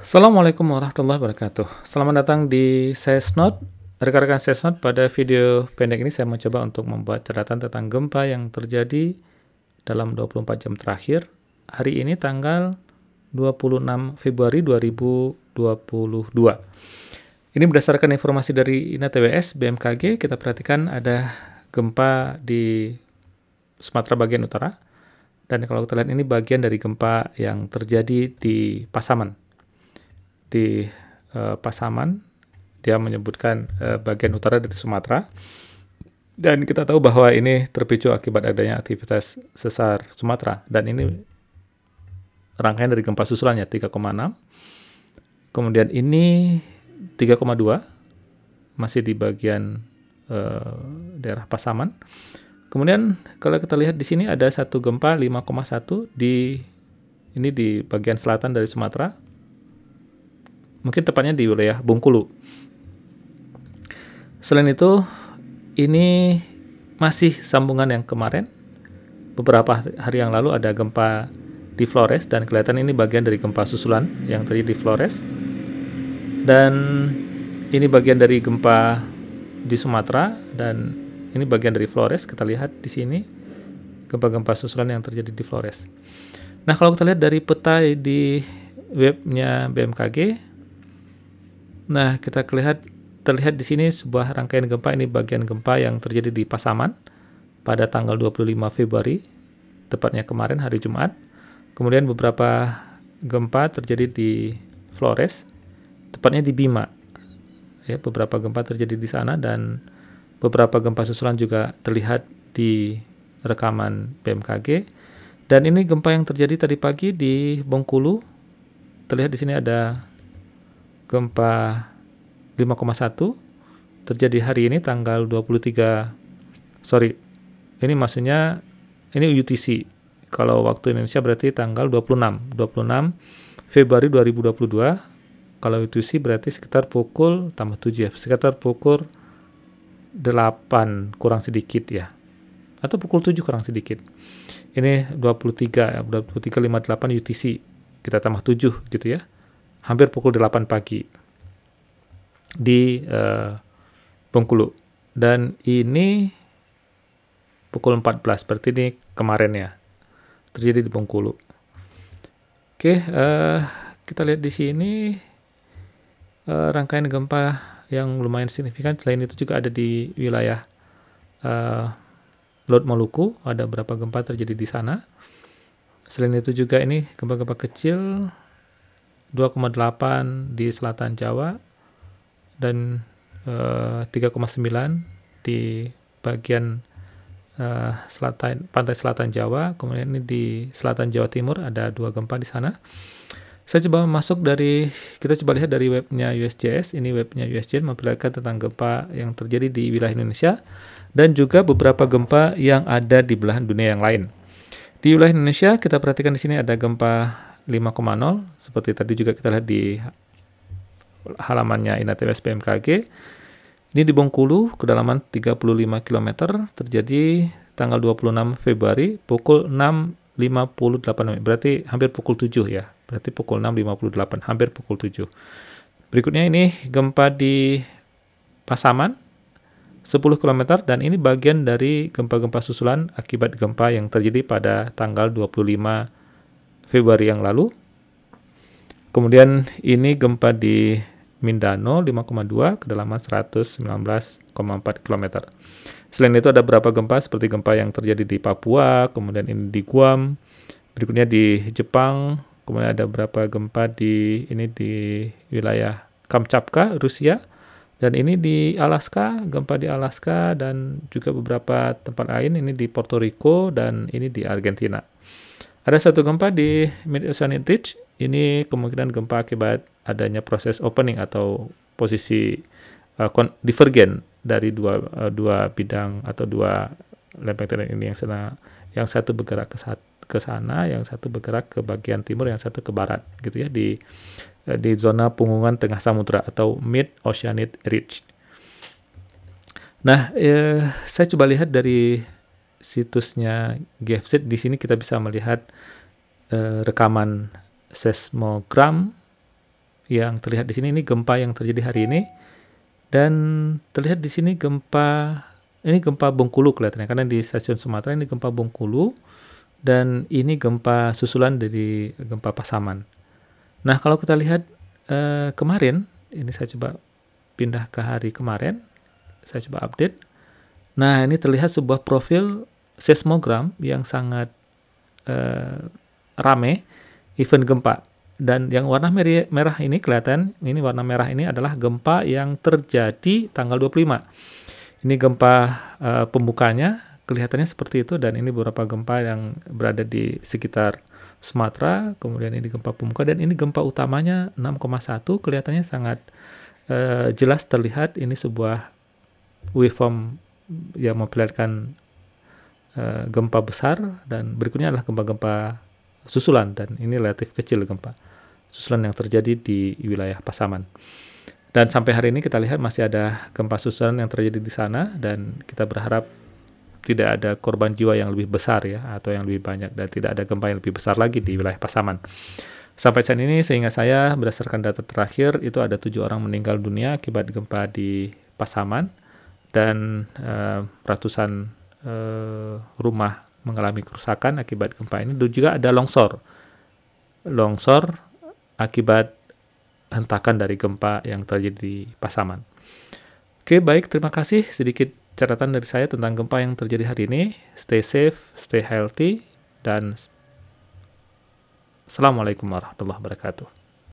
Assalamualaikum warahmatullahi wabarakatuh. Selamat datang di Sesnot. Rekan-rekan Sesnot, pada video pendek ini saya mencoba untuk membuat catatan tentang gempa yang terjadi dalam 24 jam terakhir. Hari ini tanggal 26 Februari 2022. Ini berdasarkan informasi dari INATWS BMKG. Kita perhatikan ada gempa di Sumatera bagian utara. Dan kalau kita lihat ini bagian dari gempa yang terjadi di Pasaman. Di Pasaman, dia menyebutkan bagian utara dari Sumatera. Dan kita tahu bahwa ini terpicu akibat adanya aktivitas sesar Sumatera. Dan ini rangkaian dari gempa susulannya 3,6. Kemudian ini 3,2, masih di bagian daerah Pasaman. Kemudian kalau kita lihat di sini ada satu gempa 5,1 di bagian selatan dari Sumatera. Mungkin tepatnya di wilayah Bengkulu. Selain itu, ini masih sambungan yang kemarin. Beberapa hari yang lalu ada gempa di Flores, dan kelihatan ini bagian dari gempa susulan yang terjadi di Flores. Dan ini bagian dari gempa di Sumatera, dan ini bagian dari Flores. Kita lihat di sini gempa-gempa susulan yang terjadi di Flores. Nah, kalau kita lihat dari peta di webnya BMKG, nah, kita terlihat di sini sebuah rangkaian gempa. Ini bagian gempa yang terjadi di Pasaman pada tanggal 25 Februari, tepatnya kemarin hari Jumat. Kemudian beberapa gempa terjadi di Flores, tepatnya di Bima. Ya, beberapa gempa terjadi di sana, dan beberapa gempa susulan juga terlihat di rekaman BMKG. Dan ini gempa yang terjadi tadi pagi di Bengkulu. Terlihat di sini ada gempa 5,1 terjadi hari ini tanggal 23. Ini maksudnya ini UTC. Kalau waktu Indonesia berarti tanggal 26 Februari 2022. Kalau UTC berarti sekitar pukul tambah 7 ya, sekitar pukul 8 kurang sedikit ya. Atau pukul 7 kurang sedikit. Ini 23 ya, 23.58 UTC. Kita tambah 7 gitu ya. Hampir pukul 8 pagi di Bengkulu. Dan ini pukul 14, berarti ini kemarin ya, terjadi di Bengkulu. Oke, kita lihat di sini rangkaian gempa yang lumayan signifikan. Selain itu juga ada di wilayah Laut Maluku, ada beberapa gempa terjadi di sana. Selain itu juga ini gempa-gempa kecil 2,8 di selatan Jawa, dan 3,9 di bagian selatan, pantai selatan Jawa. Kemudian ini di selatan Jawa Timur ada 2 gempa di sana. Saya coba kita coba lihat dari webnya USGS. Ini webnya USGS memperlihatkan tentang gempa yang terjadi di wilayah Indonesia dan juga beberapa gempa yang ada di belahan dunia yang lain. Di wilayah Indonesia kita perhatikan di sini ada gempa 5,0, seperti tadi juga kita lihat di halamannya INATWS BMKG. Ini di Bengkulu, kedalaman 35 km, terjadi tanggal 26 Februari pukul 6.58, berarti hampir pukul 7 ya. Berarti pukul 6.58, hampir pukul 7. Berikutnya ini gempa di Pasaman 10 km, dan ini bagian dari gempa-gempa susulan akibat gempa yang terjadi pada tanggal 25 Februari yang lalu. Kemudian ini gempa di Mindanao 5,2, kedalaman 119,4 km. Selain itu ada beberapa gempa seperti gempa yang terjadi di Papua, kemudian ini di Guam, berikutnya di Jepang, kemudian ada beberapa gempa di wilayah Kamchatka, Rusia, dan ini di Alaska, gempa di Alaska, dan juga beberapa tempat lain, ini di Puerto Rico, dan ini di Argentina. Ada satu gempa di Mid-Oceanic Ridge. Ini kemungkinan gempa akibat adanya proses opening atau posisi divergen dari dua bidang atau dua lempeng tektonik ini, yang satu bergerak ke sana, yang satu bergerak ke bagian timur, yang satu ke barat, gitu ya, di zona punggungan tengah samudra atau Mid-Oceanic Ridge. Nah, saya coba lihat dari situsnya GFZ. Di sini kita bisa melihat rekaman seismogram yang terlihat di sini ini gempa yang terjadi hari ini, dan terlihat di sini ini gempa Bengkulu kelihatannya, karena di stasiun Sumatera ini gempa Bengkulu, dan ini gempa susulan dari gempa Pasaman. Nah, kalau kita lihat kemarin, ini saya coba pindah ke hari kemarin, saya coba update. Nah, ini terlihat sebuah profil seismogram yang sangat rame, event gempa. Dan yang warna merah ini kelihatan, ini warna merah ini adalah gempa yang terjadi tanggal 25. Ini gempa pembukanya, kelihatannya seperti itu, dan ini beberapa gempa yang berada di sekitar Sumatera, kemudian ini gempa pembuka, dan ini gempa utamanya 6,1, kelihatannya sangat jelas terlihat ini sebuah waveform yang memperlihatkan gempa besar, dan berikutnya adalah gempa-gempa susulan, dan ini relatif kecil gempa susulan yang terjadi di wilayah Pasaman. Dan sampai hari ini kita lihat masih ada gempa susulan yang terjadi di sana, dan kita berharap tidak ada korban jiwa yang lebih besar ya, atau yang lebih banyak, dan tidak ada gempa yang lebih besar lagi di wilayah Pasaman. Sampai saat ini seingat saya berdasarkan data terakhir itu ada 7 orang meninggal dunia akibat gempa di Pasaman, dan ratusan rumah mengalami kerusakan akibat gempa ini, dan juga ada longsor akibat hentakan dari gempa yang terjadi di Pasaman. Oke, baik, terima kasih. Sedikit catatan dari saya tentang gempa yang terjadi hari ini. Stay safe, stay healthy, dan Assalamualaikum warahmatullahi wabarakatuh.